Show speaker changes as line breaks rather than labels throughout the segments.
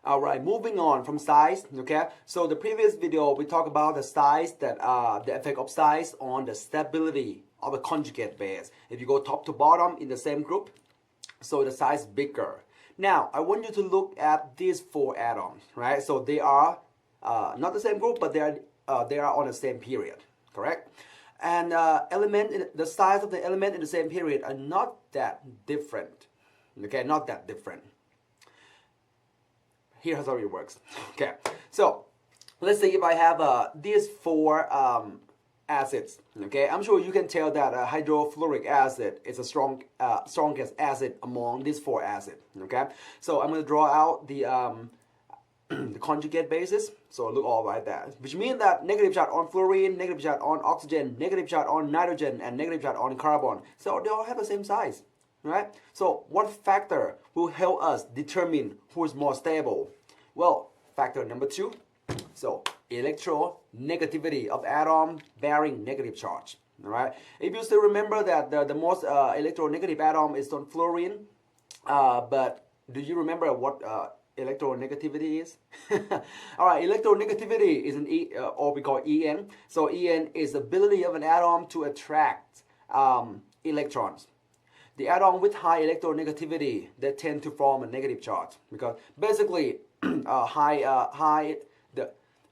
All right, moving on from size. Okay, so the previous video we talked about the size that the effect of size on the stability of a conjugate base. If you go top to bottom in the same group, so the size is bigger. Now I want you to look at these four atoms, right? So they are not the same group, but they are on the same period, correct? And the size of the element in the same period are not that different. Okay, not that different. Here's how it works. Okay, so let's say if I have these four acids. Okay, I'm sure you can tell that hydrofluoric acid is the strongest acid among these four acids. Okay, so I'm going to draw out the conjugate bases. So look all like that, which means that negative charge on fluorine, negative charge on oxygen, negative charge on nitrogen, and negative charge on carbon. So they all have the same size. Right? So what factor will help us determine who is more stable? Well, factor number 2. So electronegativity of atom bearing negative charge. All right? If you still remember that the most electronegative atom is on fluorine, but do you remember what electronegativity is? All right, electronegativity is or we call En. So En is the ability of an atom to attract electrons. The atom with high electronegativity, they tend to form a negative charge because basically the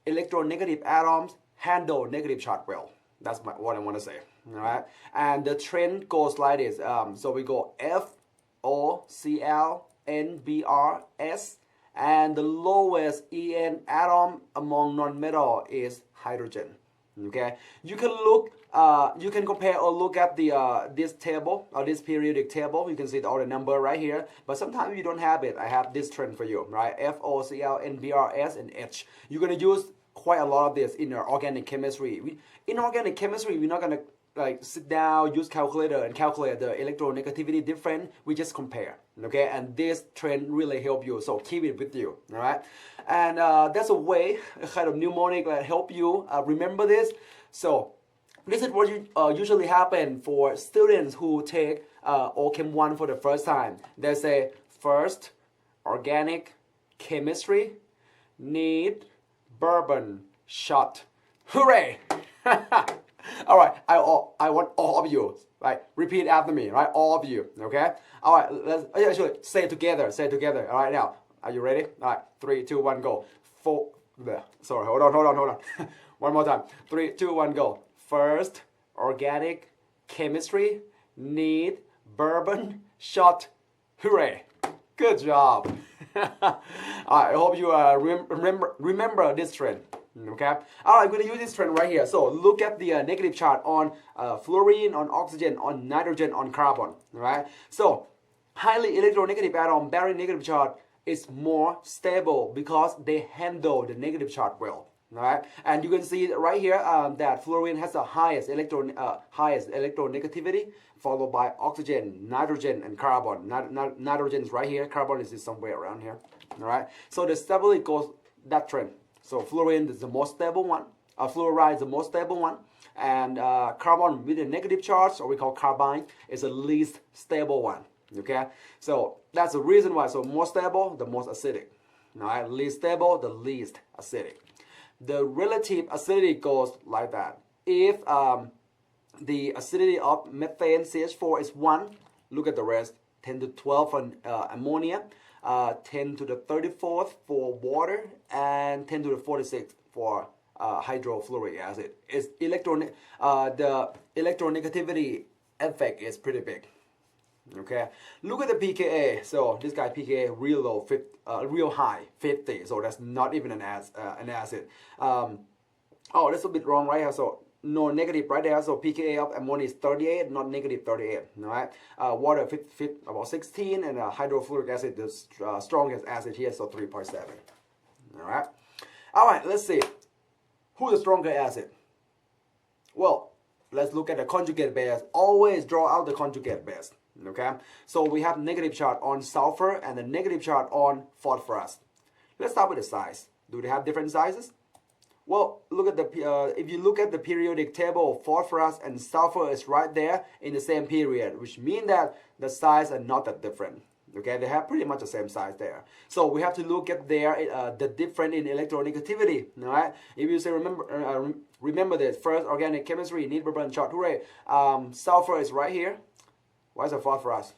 electronegative atoms handle negative charge well. That's what I want to say. All right, and the trend goes like this. So we go FOCl NBr,S, and the lowest En atom among nonmetal is hydrogen. Okay, you can look, you can compare or look at the this table or this periodic table. You can see all the number right here. But sometimes you don't have it. I have this trend for you, right? FOCl, NBr,S, and H. You're gonna use quite a lot of this in our organic chemistry. In organic chemistry, we're not gonna like sit down, use calculator and calculate the electronegativity difference. We just compare, okay? And this trend really help you, so keep it with you, all right? And that's a way, a kind of mnemonic that help you remember this. So this is what usually happen for students who take Chem 1 for the first time. They say, first, organic chemistry, need bourbon shot. Hooray! All right, I want all of you, right? Repeat after me, right? All of you, okay? All right, let's actually say it together. Say it together. All right, now, are you ready? All right, 3, 2, 1, go. Sorry, hold on. One more time. 3, 2, 1, go. First, organic chemistry, need bourbon shot. Hooray! Good job. All right, I hope you remember this trend. Okay. All right, I'm going to use this trend right here. So look at the negative charge on fluorine, on oxygen, on nitrogen, on carbon. All right. So highly electronegative atom bearing negative charge is more stable because they handle the negative charge well. All right. And you can see right here that fluorine has the highest electronegativity, followed by oxygen, nitrogen, and carbon. Nitrogen is right here. Carbon is somewhere around here. All right. So the stability goes that trend. So fluorine is the most stable one, fluoride is the most stable one, and carbon with a negative charge, or we call carbine, is the least stable one. Okay, so that's the reason why. So more stable, the most acidic. All right, least stable, the least acidic. The relative acidity goes like that. If the acidity of methane CH4 is 1, look at the rest. 10 to 12 for ammonia. 10 to the 34th for water, and 10 to the 46th for hydrofluoric acid. It's the electronegativity effect is pretty big. Okay, look at the pKa. So this guy pKa real low, real high, 50. So that's not even an acid. Oh, that's a bit wrong right here. So no negative right there. So pKa of ammonia is 38, not negative 38. All right. Water about 16, and hydrofluoric acid the strongest acid here, so 3.7. All right. All right. Let's see who's the stronger acid. Well, let's look at the conjugate base. Always draw out the conjugate base. Okay. So we have negative charge on sulfur and the negative charge on phosphorus. Let's start with the size. Do they have different sizes? Well, look at the if you look at the periodic table, phosphorus and sulfur is right there in the same period, which means that the size are not that different. Okay, they have pretty much the same size there. So we have to look at the difference in electronegativity. All right. If you say remember this first organic chemistry, need verbal and short. Hooray! Sulfur is right here. Why is the phosphorus?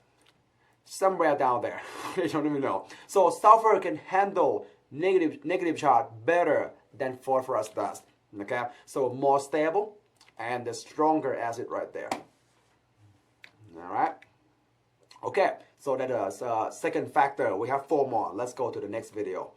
Somewhere down there. I don't even know. So sulfur can handle negative charge better than phosphorus does. Okay, so more stable and the stronger acid right there. All right. Okay, so that is second factor. We have 4 more. Let's go to the next video.